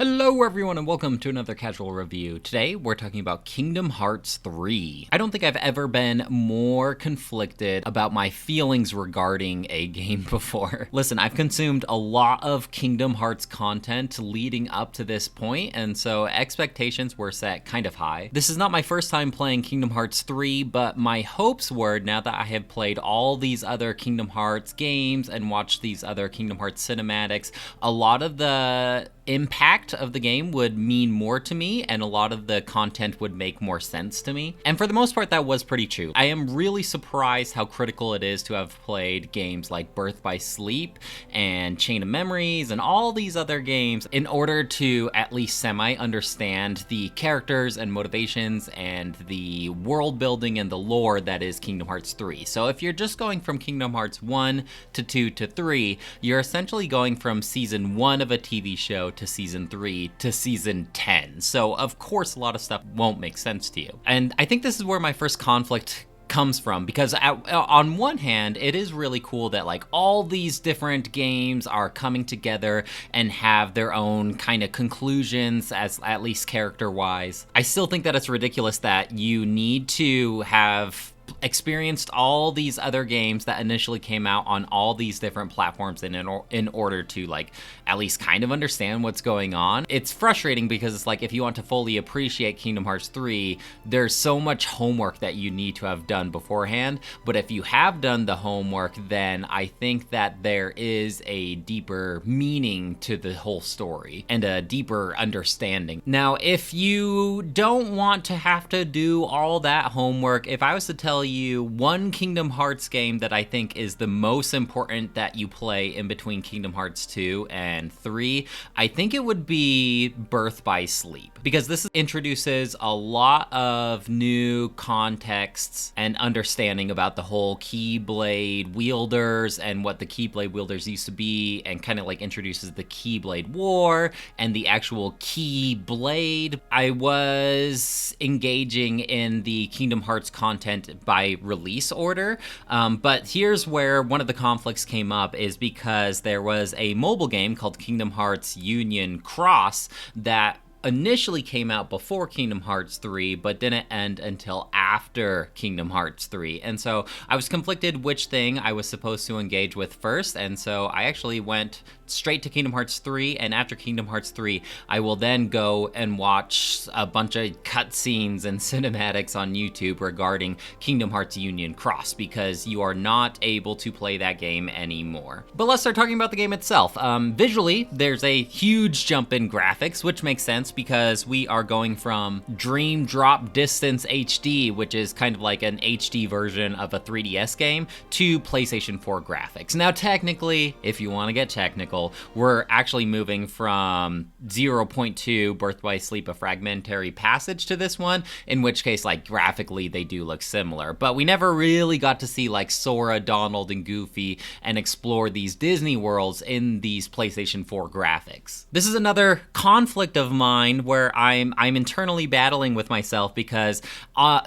Hello everyone and welcome to another casual review. Today we're talking about Kingdom Hearts 3. I don't think I've ever been more conflicted about my feelings regarding a game before. Listen, I've consumed a lot of Kingdom Hearts content leading up to this point, and so expectations were set kind of high. This is not my first time playing Kingdom Hearts 3, but my hopes were, now that I have played all these other Kingdom Hearts games and watched these other Kingdom Hearts cinematics, a lot of the impact of the game would mean more to me and a lot of the content would make more sense to me. And for the most part, that was pretty true. I am really surprised how critical it is to have played games like Birth by Sleep and Chain of Memories and all these other games in order to at least semi-understand the characters and motivations and the world building and the lore that is Kingdom Hearts 3. So if you're just going from Kingdom Hearts 1 to 2 to 3, you're essentially going from season 1 of a TV show to season 3 to season 10. So of course a lot of stuff won't make sense to you. And I think this is where my first conflict comes from, because on one hand, it is really cool that like all these different games are coming together and have their own kind of conclusions, as at least character wise. I still think that it's ridiculous that you need to have experienced all these other games that initially came out on all these different platforms in order to like at least kind of understand what's going on. It's frustrating because it's like if you want to fully appreciate Kingdom Hearts 3, there's so much homework that you need to have done beforehand. But if you have done the homework, then I think that there is a deeper meaning to the whole story and a deeper understanding. Now, if you don't want to have to do all that homework, if I was to tell you one Kingdom Hearts game that I think is the most important that you play in between Kingdom Hearts 2 and 3, I think it would be Birth by Sleep, because this introduces a lot of new contexts and understanding about the whole Keyblade wielders and what the Keyblade wielders used to be, and kind of like introduces the Keyblade War and the actual Keyblade. I was engaging in the Kingdom Hearts content by release order, but here's where one of the conflicts came up, is because there was a mobile game called Kingdom Hearts Union Cross that initially came out before Kingdom Hearts 3, but didn't end until after Kingdom Hearts 3. And so I was conflicted which thing I was supposed to engage with first, and so I actually went straight to Kingdom Hearts 3, and after Kingdom Hearts 3, I will then go and watch a bunch of cutscenes and cinematics on YouTube regarding Kingdom Hearts Union Cross, because you are not able to play that game anymore. But let's start talking about the game itself. Visually, there's a huge jump in graphics, which makes sense because we are going from Dream Drop Distance HD, which is kind of like an HD version of a 3DS game, to PlayStation 4 graphics. Now, technically, if you want to get technical, we're actually moving from 0.2 Birth by Sleep, A Fragmentary Passage to this one, in which case, like, graphically, they do look similar. But we never really got to see, like, Sora, Donald, and Goofy and explore these Disney worlds in these PlayStation 4 graphics. This is another conflict of mine where I'm internally battling with myself, because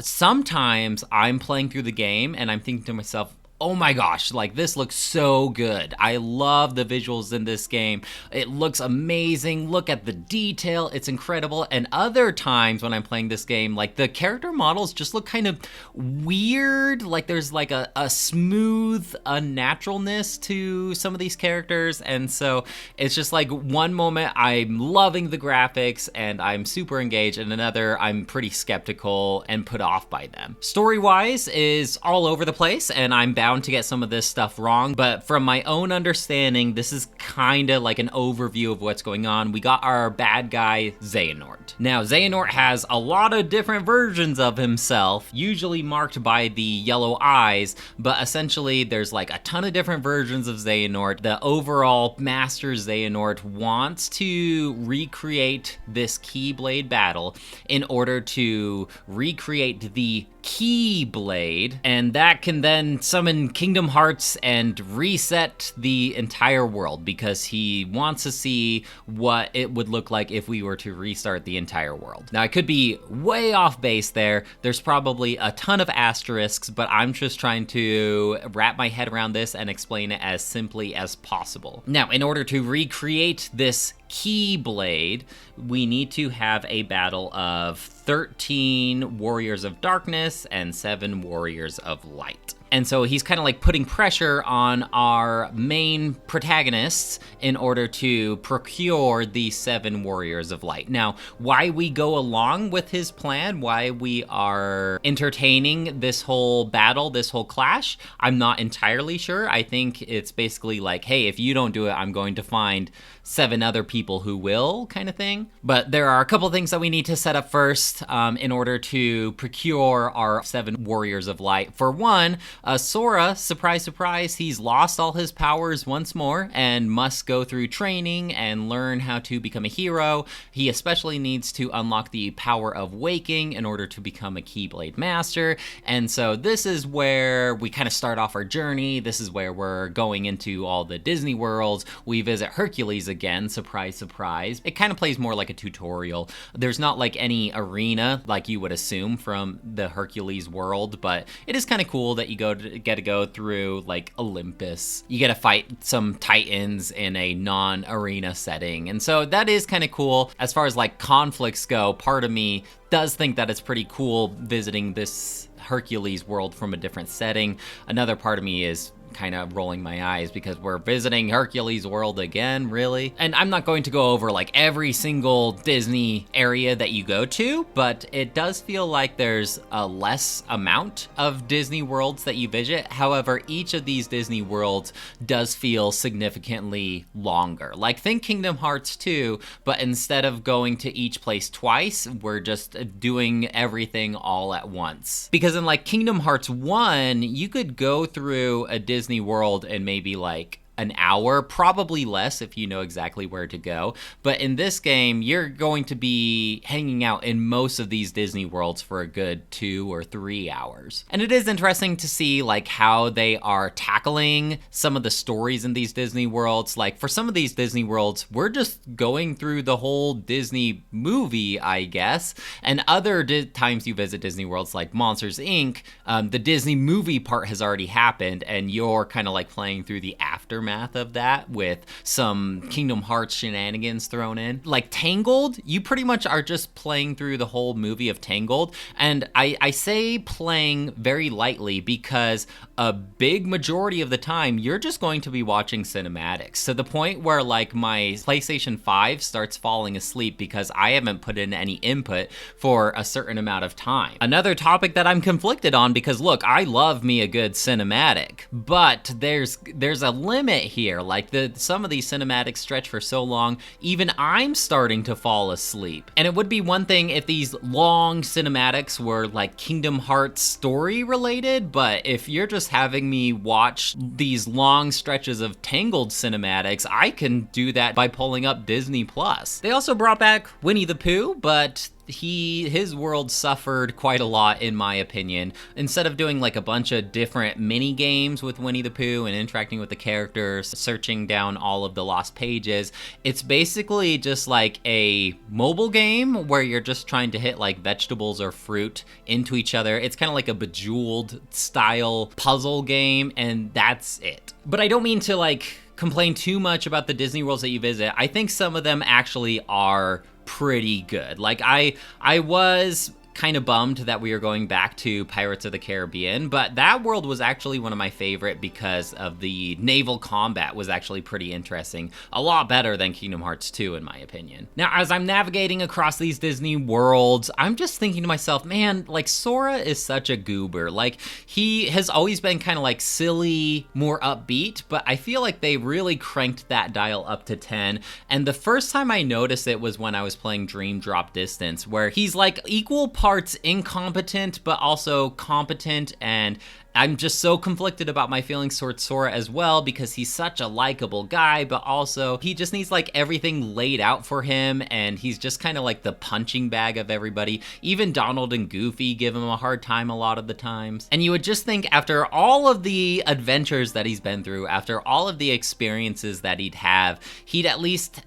sometimes I'm playing through the game and I'm thinking to myself, oh my gosh, like this looks so good. I love the visuals in this game. It looks amazing. Look at the detail. It's incredible. And other times when I'm playing this game, like the character models just look kind of weird. Like there's like a smooth unnaturalness to some of these characters. And so it's just like one moment I'm loving the graphics and I'm super engaged, and another I'm pretty skeptical and put off by them. Story-wise is all over the place, and I'm bound to get some of this stuff wrong, but from my own understanding, this is kind of like an overview of what's going on. We got our bad guy, Xehanort. Now, Xehanort has a lot of different versions of himself, usually marked by the yellow eyes, but essentially there's like a ton of different versions of Xehanort. The overall Master Xehanort wants to recreate this Keyblade battle in order to recreate the Keyblade, and that can then summon Kingdom Hearts and reset the entire world, because because he wants to see what it would look like if we were to restart the entire world. Now, I could be way off base there. There's probably a ton of asterisks, but I'm just trying to wrap my head around this and explain it as simply as possible. Now, in order to recreate this Keyblade, we need to have a battle of 13 Warriors of Darkness and 7 Warriors of Light. And so he's kind of like putting pressure on our main protagonists in order to procure these 7 Warriors of Light. Now, why we go along with his plan, why we are entertaining this whole battle, this whole clash, I'm not entirely sure. I think it's basically like, hey, if you don't do it, I'm going to find 7 other people who will, kind of thing. But there are a couple things that we need to set up first in order to procure our 7 Warriors of Light. For one, Sora, surprise, surprise, he's lost all his powers once more and must go through training and learn how to become a hero. He especially needs to unlock the power of waking in order to become a Keyblade Master. And so this is where we kind of start off our journey. This is where we're going into all the Disney worlds. We visit Hercules again, surprise, surprise. It kind of plays more like a tutorial. There's not like any arena like you would assume from the Hercules world, but it is kind of cool that you get to go through like Olympus. You get to fight some titans in a non-arena setting. And so that is kind of cool. As far as like conflicts go, part of me does think that it's pretty cool visiting this Hercules world from a different setting. Another part of me is kind of rolling my eyes because we're visiting Hercules world again, really? And I'm not going to go over like every single Disney area that you go to, but it does feel like there's a less amount of Disney worlds that you visit. However, each of these Disney worlds does feel significantly longer. Like think Kingdom Hearts 2, but instead of going to each place twice, we're just doing everything all at once. Because in like Kingdom Hearts 1, you could go through a Disney World in maybe like an hour, probably less if you know exactly where to go. But in this game, you're going to be hanging out in most of these Disney worlds for a good 2 or 3 hours. And it is interesting to see like how they are tackling some of the stories in these Disney worlds. Like for some of these Disney worlds, we're just going through the whole Disney movie, I guess. And other times you visit Disney worlds like Monsters, Inc., the Disney movie part has already happened and you're kind of like playing through the aftermath of that with some Kingdom Hearts shenanigans thrown in. Like Tangled, you pretty much are just playing through the whole movie of Tangled. And I say playing very lightly because a big majority of the time, you're just going to be watching cinematics to the point where like my PlayStation 5 starts falling asleep because I haven't put in any input for a certain amount of time. Another topic that I'm conflicted on because look, I love me a good cinematic, but there's a limit here. Like some of these cinematics stretch for so long, even I'm starting to fall asleep. And it would be one thing if these long cinematics were like Kingdom Hearts story related, but if you're just having me watch these long stretches of Tangled cinematics, I can do that by pulling up Disney Plus. They also brought back Winnie the Pooh, but his world suffered quite a lot in my opinion. Instead of doing like a bunch of different mini games with Winnie the Pooh and interacting with the characters, searching down all of the lost pages, it's basically just like a mobile game where you're just trying to hit like vegetables or fruit into each other. It's kind of like a Bejeweled style puzzle game, and that's it. But I don't mean to like complain too much about the Disney worlds that you visit. I think some of them actually are pretty good. Like I was kind of bummed that we were going back to Pirates of the Caribbean, but that world was actually one of my favorite because of the naval combat was actually pretty interesting. A lot better than Kingdom Hearts 2 in my opinion. Now, as I'm navigating across these Disney worlds, I'm just thinking to myself, man, like Sora is such a goober. Like he has always been kind of like silly, more upbeat, but I feel like they really cranked that dial up to 10. And the first time I noticed it was when I was playing Dream Drop Distance, where he's like equal parts incompetent, but also competent, and I'm just so conflicted about my feelings towards Sora as well, because he's such a likable guy, but also he just needs like everything laid out for him, and he's just kind of like the punching bag of everybody. Even Donald and Goofy give him a hard time a lot of the times. And you would just think after all of the adventures that he's been through, after all of the experiences that he'd have, he'd at least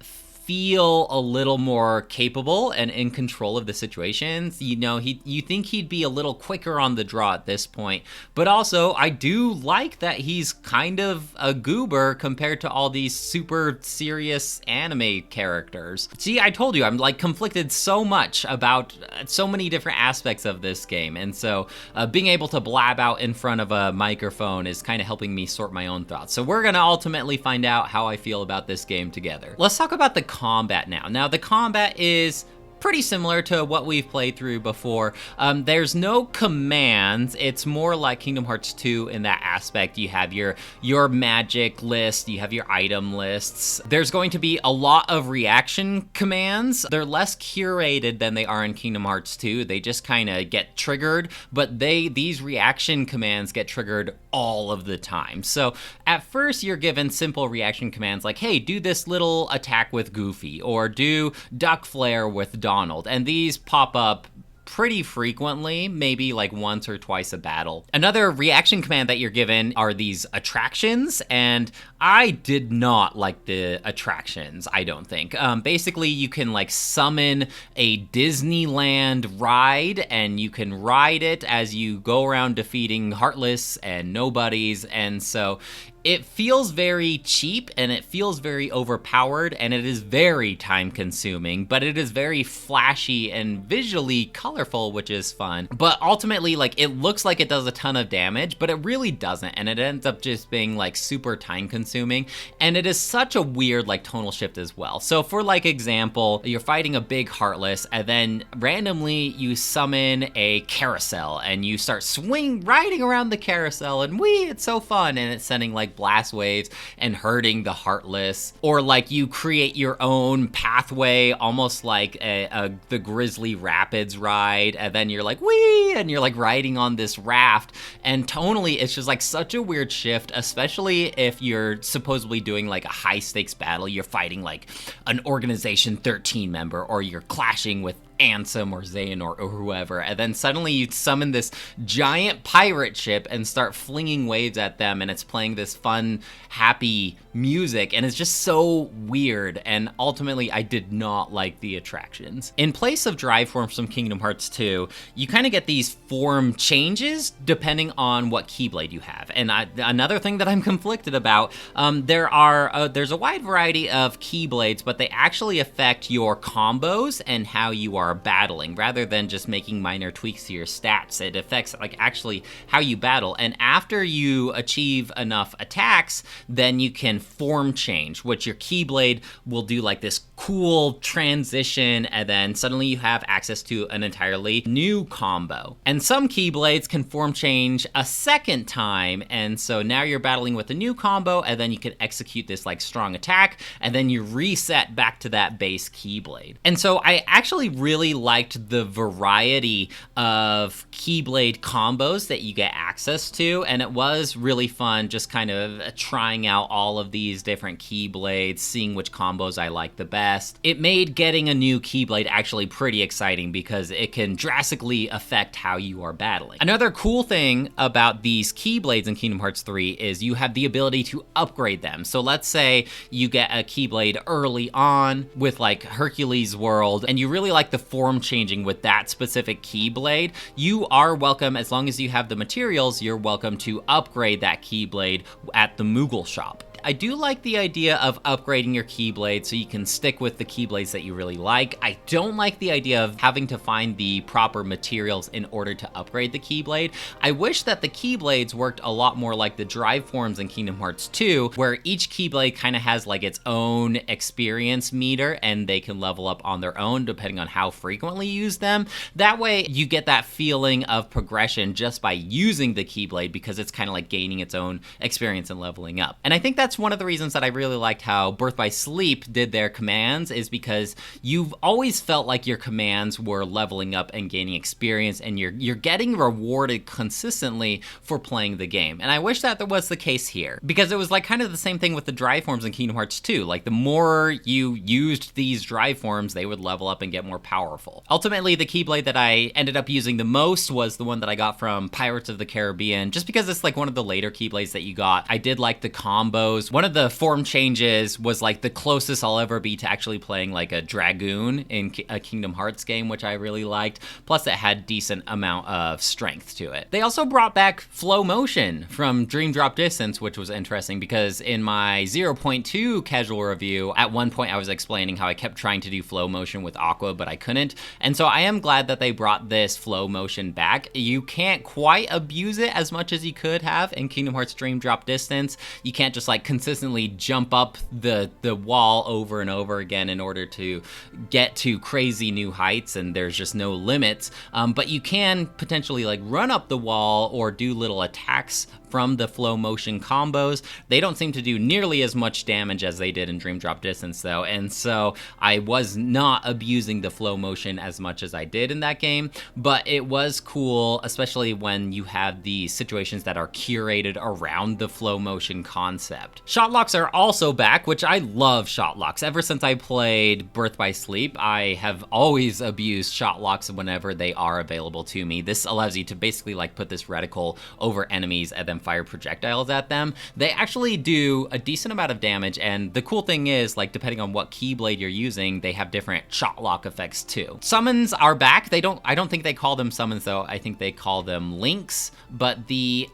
feel a little more capable and in control of the situations. You know, you think he'd be a little quicker on the draw at this point, but also I do like that he's kind of a goober compared to all these super serious anime characters. See, I told you, I'm like conflicted so much about so many different aspects of this game, and so being able to blab out in front of a microphone is kind of helping me sort my own thoughts. So we're gonna ultimately find out how I feel about this game together. Let's talk about the combat now. Now, the combat is pretty similar to what we've played through before. There's no commands. It's more like Kingdom Hearts 2 in that aspect. You have your magic list, you have your item lists. There's going to be a lot of reaction commands. They're less curated than they are in Kingdom Hearts 2. They just kind of get triggered, but these reaction commands get triggered all of the time. So at first you're given simple reaction commands like, hey, do this little attack with Goofy, or do duck flare with Donald, and these pop up pretty frequently, maybe like once or twice a battle. Another reaction command that you're given are these attractions, and I did not like the attractions, I don't think. Basically, you can like summon a Disneyland ride, and you can ride it as you go around defeating Heartless and Nobodies, and so it feels very cheap, and it feels very overpowered, and it is very time consuming, but it is very flashy and visually colorful, which is fun. But ultimately, like, it looks like it does a ton of damage, but it really doesn't, and it ends up just being like super time consuming, and it is such a weird like tonal shift as well. So for like example, you're fighting a big Heartless, and then randomly you summon a carousel, and you start riding around the carousel, and it's so fun, and it's sending like blast waves and hurting the Heartless. Or like you create your own pathway, almost like the Grizzly Rapids ride, and then you're like and you're like riding on this raft, and tonally it's just like such a weird shift, especially if you're supposedly doing like a high stakes battle. You're fighting like an Organization 13 member, or you're clashing with Ansem or Xehanort or whoever, and then suddenly you summon this giant pirate ship and start flinging waves at them, and it's playing this fun, happy music, and it's just so weird, and ultimately I did not like the attractions. In place of drive forms from Kingdom Hearts 2, you kind of get these form changes depending on what Keyblade you have. And another thing that I'm conflicted about, there's a wide variety of Keyblades, but they actually affect your combos and how you are battling, rather than just making minor tweaks to your stats. It affects like actually how you battle, and after you achieve enough attacks, then you can form change, which your Keyblade will do like this cool transition, and then suddenly you have access to an entirely new combo. And some Keyblades can form change a second time, and so now you're battling with a new combo, and then you can execute this like strong attack, and then you reset back to that base Keyblade. And so I actually really liked the variety of Keyblade combos that you get access to, and it was really fun just kind of trying out all of these different Keyblades, seeing which combos I like the best. It made getting a new Keyblade actually pretty exciting because it can drastically affect how you are battling. Another cool thing about these Keyblades in Kingdom Hearts 3 is you have the ability to upgrade them. So let's say you get a Keyblade early on with like Hercules World, and you really like the form changing with that specific Keyblade. You are welcome, as long as you have the materials, you're welcome to upgrade that Keyblade at the Moogle shop. I do like the idea of upgrading your Keyblade so you can stick with the Keyblades that you really like. I don't like the idea of having to find the proper materials in order to upgrade the Keyblade. I wish that the Keyblades worked a lot more like the drive forms in Kingdom Hearts 2, where each Keyblade kind of has like its own experience meter, and they can level up on their own depending on how frequently you use them. That way you get that feeling of progression just by using the Keyblade, because it's kind of like gaining its own experience and leveling up. And I think that's that's one of the reasons that I really liked how Birth by Sleep did their commands, is because you've always felt like your commands were leveling up and gaining experience, and you're getting rewarded consistently for playing the game. And I wish that was the case here, because it was like kind of the same thing with the drive forms in Kingdom Hearts 2. Like the more you used these drive forms, they would level up and get more powerful. Ultimately, the Keyblade that I ended up using the most was the one that I got from Pirates of the Caribbean, just because it's like one of the later Keyblades that you got. I did like the combos. One of the form changes was like the closest I'll ever be to actually playing like a Dragoon in a Kingdom Hearts game, which I really liked. Plus it had decent amount of strength to it. They also brought back flow motion from Dream Drop Distance, which was interesting because in my 0.2 casual review, at one point I was explaining how I kept trying to do flow motion with Aqua, but I couldn't. And so I am glad that they brought this flow motion back. You can't quite abuse it as much as you could have in Kingdom Hearts Dream Drop Distance. You can't just like consistently jump up the wall over and over again in order to get to crazy new heights, and there's just no limits. But you can potentially like run up the wall or do little attacks from the flow motion combos. They don't seem to do nearly as much damage as they did in Dream Drop Distance though, and so I was not abusing the flow motion as much as I did in that game, but it was cool, especially when you have these situations that are curated around the flow motion concept. Shot locks are also back, which I love shot locks. Ever since I played Birth by Sleep, I have always abused shot locks whenever they are available to me. This allows you to basically like put this reticle over enemies and then fire projectiles at them. They actually do a decent amount of damage, and the cool thing is, like, depending on what Keyblade you're using, they have different shot lock effects too. Summons are back. I don't think they call them summons though. I think they call them links, but the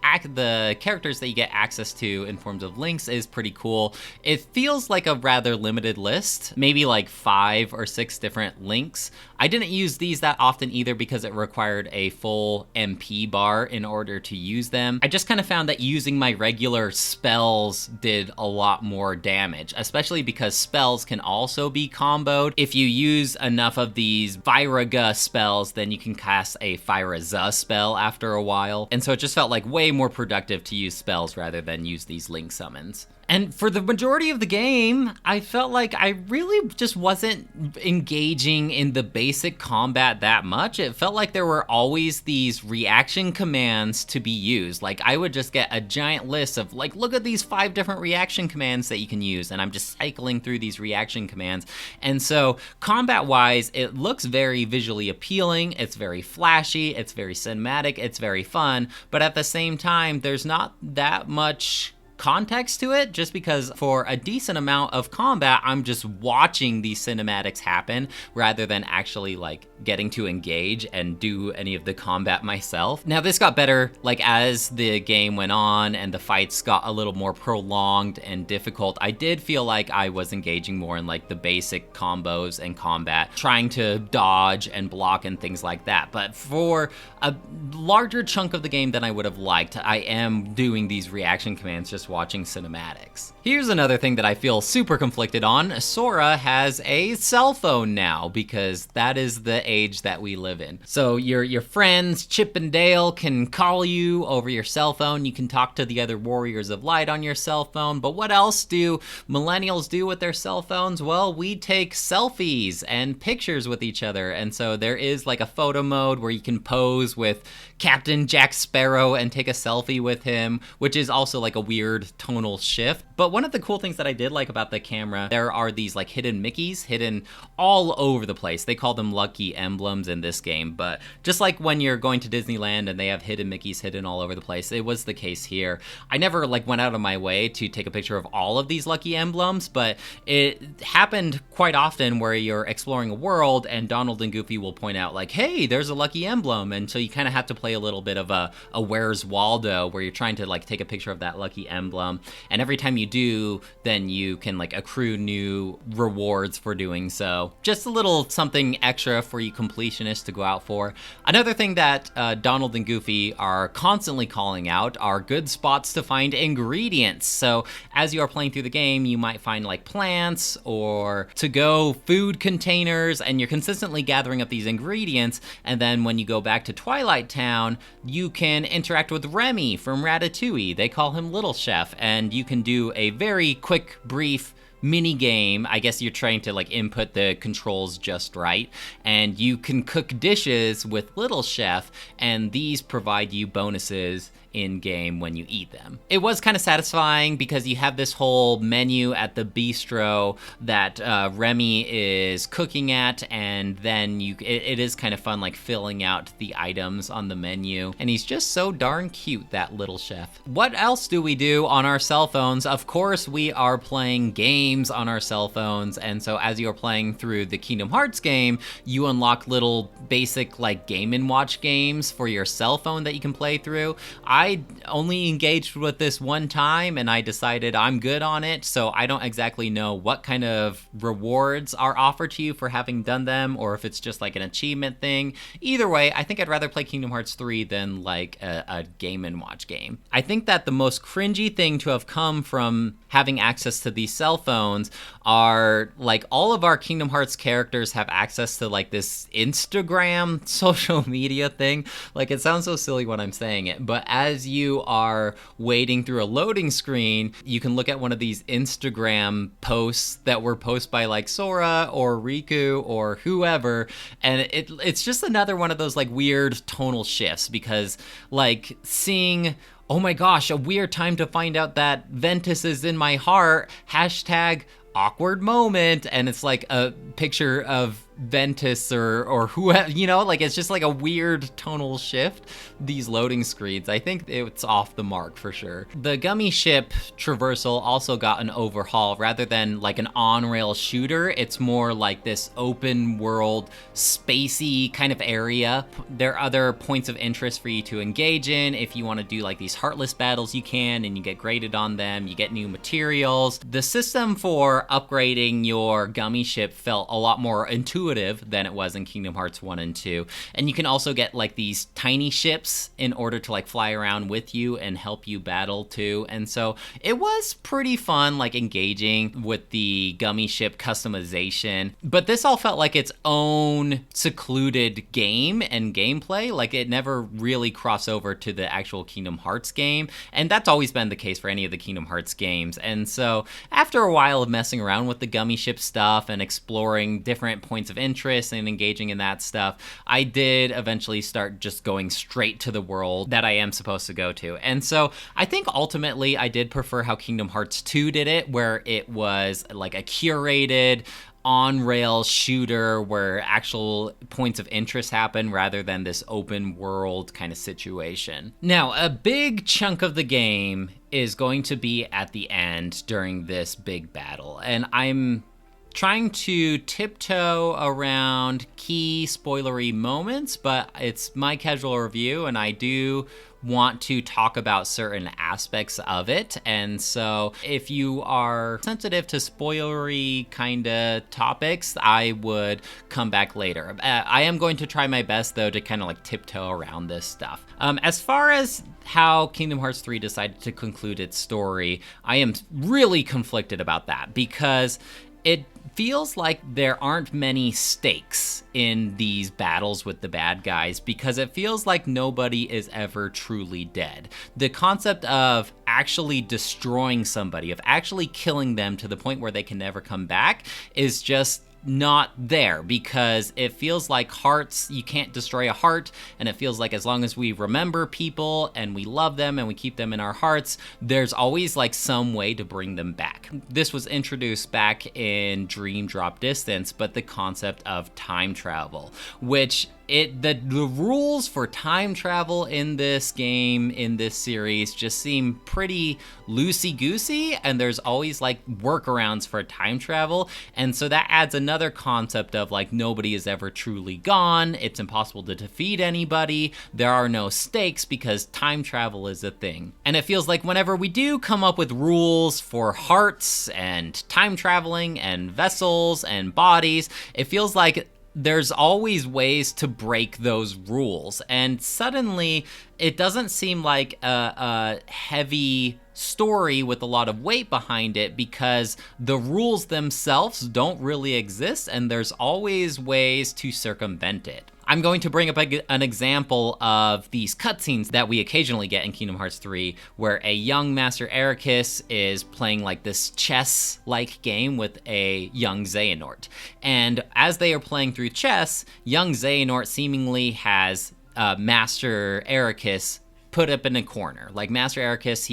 characters that you get access to in forms of links is pretty cool. It feels like a rather limited list, maybe like 5 or 6 different links. I didn't use these that often either because it required a full MP bar in order to use them. I just kind of found that using my regular spells did a lot more damage, especially because spells can also be comboed. If you use enough of these Viraga spells, then you can cast a Firaza spell after a while. And so it just felt like way more productive to use spells rather than use these link summons. And for the majority of the game, I felt like I really just wasn't engaging in the basic combat that much. It felt like there were always these reaction commands to be used. Like I would just get a giant list of like, look at these 5 different reaction commands that you can use. And I'm just cycling through these reaction commands. And so combat-wise, it looks very visually appealing. It's very flashy. It's very cinematic. It's very fun. But at the same time, there's not that much context to it, just because for a decent amount of combat, I'm just watching these cinematics happen rather than actually like getting to engage and do any of the combat myself. Now this got better like as the game went on and the fights got a little more prolonged and difficult. I did feel like I was engaging more in like the basic combos and combat, trying to dodge and block and things like that. But for a larger chunk of the game than I would have liked, I am doing these reaction commands just watching cinematics. Here's another thing that I feel super conflicted on. Sora has a cell phone now because that is the age that we live in. So your friends Chip and Dale can call you over your cell phone. You can talk to the other Warriors of Light on your cell phone. But what else do millennials do with their cell phones? Well, we take selfies and pictures with each other. And so there is like a photo mode where you can pose with Captain Jack Sparrow and take a selfie with him, which is also like a weird tonal shift. But one of the cool things that I did like about the camera, there are these like hidden Mickeys hidden all over the place. They call them lucky emblems in this game, but just like when you're going to Disneyland and they have hidden Mickeys hidden all over the place, it was the case here. I never like went out of my way to take a picture of all of these lucky emblems, but it happened quite often where you're exploring a world and Donald and Goofy will point out like, hey, there's a lucky emblem. And so you kind of have to play a little bit of a Where's Waldo, where you're trying to like take a picture of that lucky emblem. And every time you do, then you can like accrue new rewards for doing so. Just a little something extra for you completionists to go out for. Another thing that Donald and Goofy are constantly calling out are good spots to find ingredients. So as you are playing through the game, you might find like plants or to-go food containers, and you're consistently gathering up these ingredients. And then when you go back to Twilight Town, you can interact with Remy from Ratatouille. They call him Little Chef, and you can do a very quick, brief mini game. I guess you're trying to like input the controls just right, and you can cook dishes with Little Chef, and these provide you bonuses in game when you eat them. It was kind of satisfying because you have this whole menu at the bistro that Remy is cooking at, and then it is kind of fun like filling out the items on the menu, and he's just so darn cute, that Little Chef. What else do we do on our cell phones? Of course, we are playing games on our cell phones, and so as you're playing through the Kingdom Hearts game, you unlock little basic like Game & Watch games for your cell phone that you can play through. I only engaged with this one time and I decided I'm good on it, so I don't exactly know what kind of rewards are offered to you for having done them, or if it's just like an achievement thing. Either way, I think I'd rather play Kingdom Hearts 3 than like a Game & Watch game. I think that the most cringy thing to have come from having access to these cell phones are like all of our Kingdom Hearts characters have access to like this Instagram social media thing. Like, it sounds so silly when I'm saying it, but as you are wading through a loading screen, you can look at one of these Instagram posts that were posted by like Sora or Riku or whoever, and it's just another one of those like weird tonal shifts, because like seeing, oh my gosh, a weird time to find out that Ventus is in my heart, hashtag awkward moment, and it's like a picture of Ventus or whoever, you know, like it's just like a weird tonal shift, these loading screens. I think it's off the mark for sure. The Gummy Ship traversal also got an overhaul. Rather than like an on-rail shooter, it's more like this open world, spacey kind of area. There are other points of interest for you to engage in. If you want to do like these Heartless battles, you can, and you get graded on them. You get new materials. The system for upgrading your Gummy Ship felt a lot more intuitive than it was in Kingdom Hearts 1 and 2. And you can also get like these tiny ships in order to like fly around with you and help you battle too. And so it was pretty fun like engaging with the Gummy Ship customization. But this all felt like its own secluded game and gameplay. Like it never really crossed over to the actual Kingdom Hearts game. And that's always been the case for any of the Kingdom Hearts games. And so after a while of messing around with the Gummy Ship stuff and exploring different points of interest and engaging in that stuff, I did eventually start just going straight to the world that I am supposed to go to. And so I think ultimately I did prefer how Kingdom Hearts 2 did it, where it was like a curated on-rail shooter where actual points of interest happen rather than this open world kind of situation. Now, a big chunk of the game is going to be at the end during this big battle, and I'm trying to tiptoe around key spoilery moments, but it's my casual review and I do want to talk about certain aspects of it. And so if you are sensitive to spoilery kind of topics, I would come back later. I am going to try my best though to kind of like tiptoe around this stuff. As far as how Kingdom Hearts 3 decided to conclude its story, I am really conflicted about that, because it feels like there aren't many stakes in these battles with the bad guys, because it feels like nobody is ever truly dead. The concept of actually destroying somebody, of actually killing them to the point where they can never come back, is just not there, because it feels like hearts, you can't destroy a heart, and it feels like as long as we remember people and we love them and we keep them in our hearts, there's always like some way to bring them back. This was introduced back in Dream Drop Distance, but the concept of time travel, which the rules for time travel in this game, in this series, just seem pretty loosey-goosey, and there's always like workarounds for time travel, and so that adds another concept of like nobody is ever truly gone, it's impossible to defeat anybody, there are no stakes because time travel is a thing. And it feels like whenever we do come up with rules for hearts and time traveling and vessels and bodies, it feels like there's always ways to break those rules, and suddenly it doesn't seem like a heavy story with a lot of weight behind it because the rules themselves don't really exist and there's always ways to circumvent it. I'm going to bring up an example of these cutscenes that we occasionally get in Kingdom Hearts 3, where a young Master Ericus is playing like this chess-like game with a young Xehanort. And as they are playing through chess, young Xehanort seemingly has Master Ericus put up in a corner. Like Master Ericus,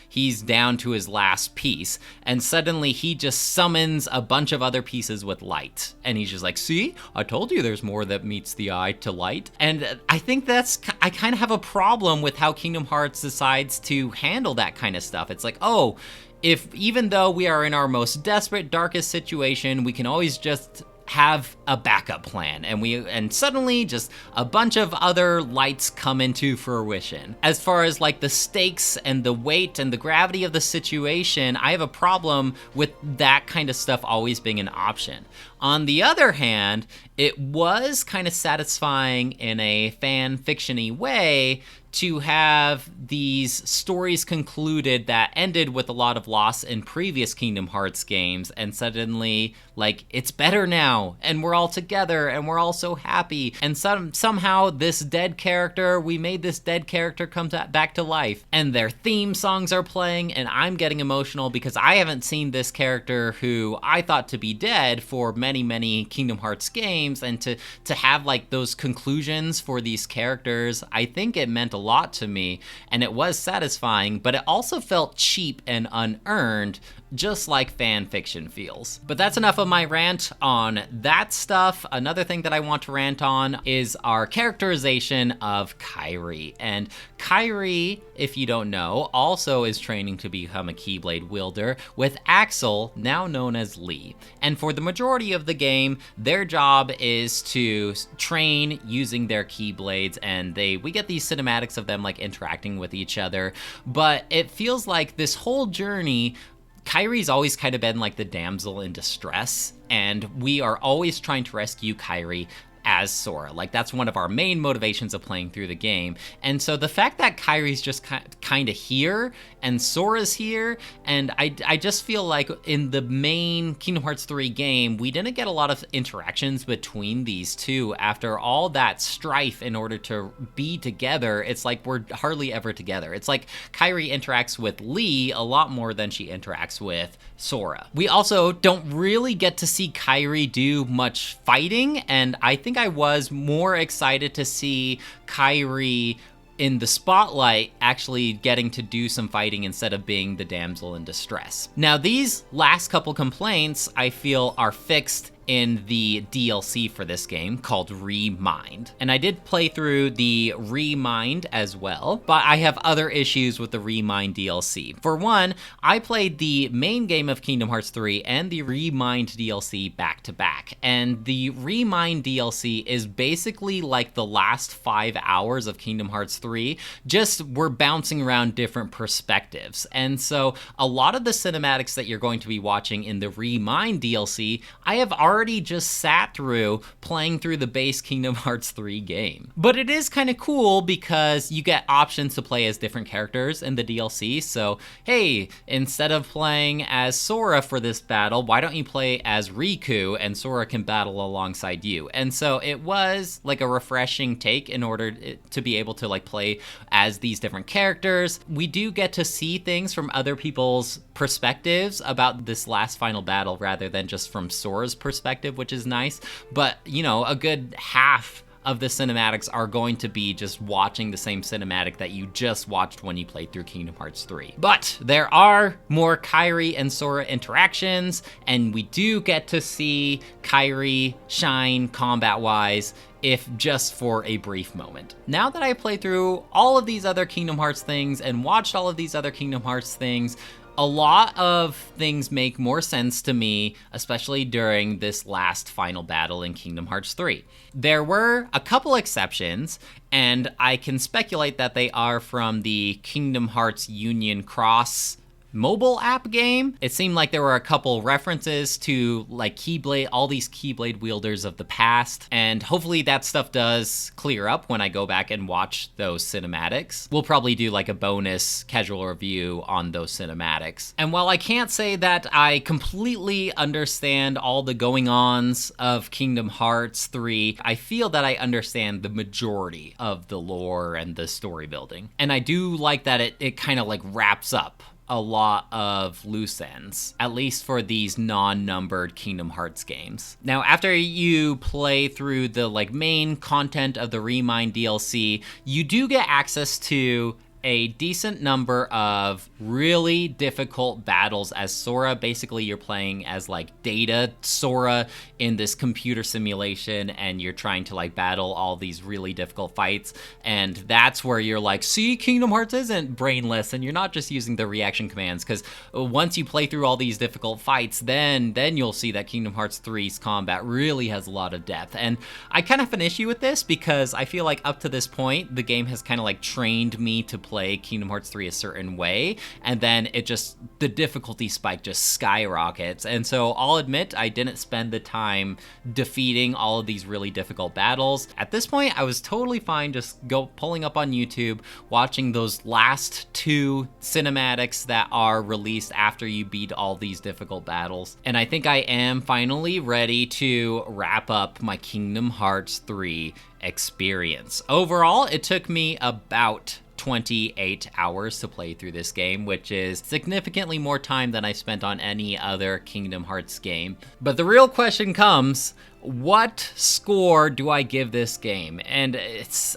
he's down to his last piece, and suddenly he just summons a bunch of other pieces with light. And he's just like, see, I told you there's more that meets the eye to light. And I think I kind of have a problem with how Kingdom Hearts decides to handle that kind of stuff. It's like, oh, if even though we are in our most desperate, darkest situation, we can always just have a backup plan, and suddenly just a bunch of other lights come into fruition. As far as like the stakes and the weight and the gravity of the situation, I have a problem with that kind of stuff always being an option. On the other hand, it was kind of satisfying in a fan fiction-y way to have these stories concluded that ended with a lot of loss in previous Kingdom Hearts games, and suddenly, like, it's better now, and we're all together, and we're all so happy, and somehow this dead character, we made this dead character come back to life, and their theme songs are playing, and I'm getting emotional because I haven't seen this character who I thought to be dead for many, many Kingdom Hearts games, and to have, like, those conclusions for these characters, I think it meant a lot to me, and it was satisfying, but it also felt cheap and unearned, just like fan fiction feels. But that's enough of my rant on that stuff. Another thing that I want to rant on is our characterization of Kairi. And Kairi, if you don't know, also is training to become a Keyblade wielder with Axel, now known as Lee. And for the majority of the game, their job is to train using their Keyblades, and we get these cinematics of them like interacting with each other. But it feels like this whole journey, Kairi's always kind of been like the damsel in distress, and we are always trying to rescue Kairi as Sora. Like, that's one of our main motivations of playing through the game. And so the fact that Kairi's just kind of here and Sora's here, and I just feel like in the main Kingdom Hearts 3 game, we didn't get a lot of interactions between these two. After all that strife in order to be together, it's like we're hardly ever together. It's like Kairi interacts with Lee a lot more than she interacts with Sora. We also don't really get to see Kairi do much fighting, and I think I was more excited to see Kairi in the spotlight actually getting to do some fighting instead of being the damsel in distress. Now, these last couple complaints I feel are fixed in the DLC for this game called Remind. And I did play through the Remind as well, but I have other issues with the Remind DLC. For one, I played the main game of Kingdom Hearts 3 and the Remind DLC back to back. And the Remind DLC is basically like the last 5 hours of Kingdom Hearts 3, just we're bouncing around different perspectives. And so a lot of the cinematics that you're going to be watching in the Remind DLC, I have already just sat through playing through the base Kingdom Hearts 3 game. But it is kind of cool because you get options to play as different characters in the DLC. So, hey, instead of playing as Sora for this battle, why don't you play as Riku and Sora can battle alongside you? And so it was like a refreshing take in order to be able to like play as these different characters. We do get to see things from other people's perspectives about this last final battle rather than just from Sora's perspective, which is nice. But, you know, a good half of the cinematics are going to be just watching the same cinematic that you just watched when you played through Kingdom Hearts 3. But there are more Kairi and Sora interactions, and we do get to see Kairi shine combat-wise, if just for a brief moment. Now that I played through all of these other Kingdom Hearts things and watched all of these other Kingdom Hearts things, a lot of things make more sense to me, especially during this last final battle in Kingdom Hearts 3. There were a couple exceptions, and I can speculate that they are from the Kingdom Hearts Union Cross mobile app game. It seemed like there were a couple references to like Keyblade, all these Keyblade wielders of the past, and hopefully that stuff does clear up when I go back and watch those cinematics. We'll probably do like a bonus casual review on those cinematics. And while I can't say that I completely understand all the going-ons of Kingdom Hearts 3, I feel that I understand the majority of the lore and the story building. And I do like that it kind of like wraps up a lot of loose ends, at least for these non-numbered Kingdom Hearts games. Now, after you play through the like main content of the Remind DLC, you do get access to a decent number of really difficult battles as Sora. Basically, you're playing as like Data Sora in this computer simulation, and you're trying to like battle all these really difficult fights. And that's where you're like, see, Kingdom Hearts isn't brainless, and you're not just using the reaction commands, because once you play through all these difficult fights, then you'll see that Kingdom Hearts 3's combat really has a lot of depth. And I kind of have an issue with this because I feel like up to this point, the game has kind of like trained me to play Kingdom Hearts 3 a certain way, and then the difficulty spike just skyrockets. And so I'll admit I didn't spend the time defeating all of these really difficult battles. At this point, I was totally fine just pulling up on YouTube, watching those last 2 cinematics that are released after you beat all these difficult battles. And I think I am finally ready to wrap up my Kingdom Hearts 3 experience. Overall, it took me about 28 hours to play through this game, which is significantly more time than I spent on any other Kingdom Hearts game. But the real question comes, what score do I give this game? And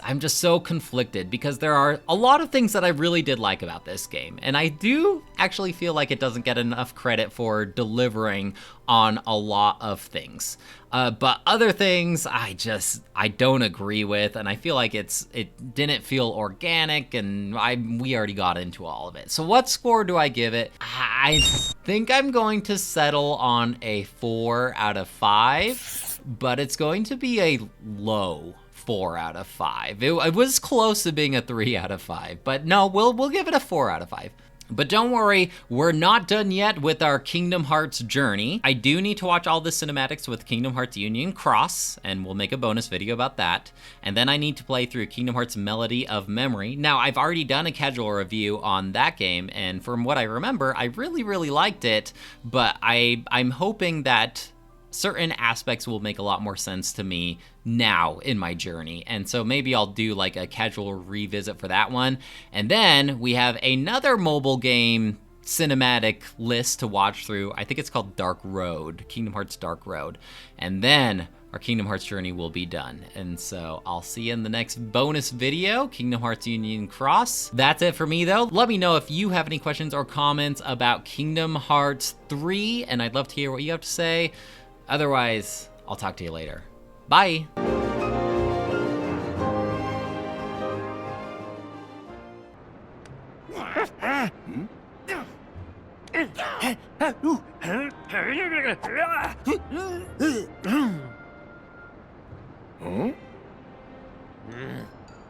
I'm just so conflicted because there are a lot of things that I really did like about this game. And I do actually feel like it doesn't get enough credit for delivering on a lot of things. But other things I don't agree with, and I feel like it didn't feel organic, and we already got into all of it. So what score do I give it? I think I'm going to settle on a 4 out of 5, but it's going to be a low 4 out of 5. It was close to being a 3 out of 5, but no, we'll give it a 4 out of 5. But don't worry, we're not done yet with our Kingdom Hearts journey. I do need to watch all the cinematics with Kingdom Hearts Union Cross, and we'll make a bonus video about that. And then I need to play through Kingdom Hearts Melody of Memory. Now, I've already done a casual review on that game, and from what I remember, I really, really liked it, but I'm hoping that certain aspects will make a lot more sense to me now in my journey. And so maybe I'll do like a casual revisit for that one. And then we have another mobile game cinematic list to watch through. I think it's called Dark Road, Kingdom Hearts Dark Road. And then our Kingdom Hearts journey will be done. And so I'll see you in the next bonus video, Kingdom Hearts Union Cross. That's it for me though. Let me know if you have any questions or comments about Kingdom Hearts 3, and I'd love to hear what you have to say. Otherwise, I'll talk to you later. Bye.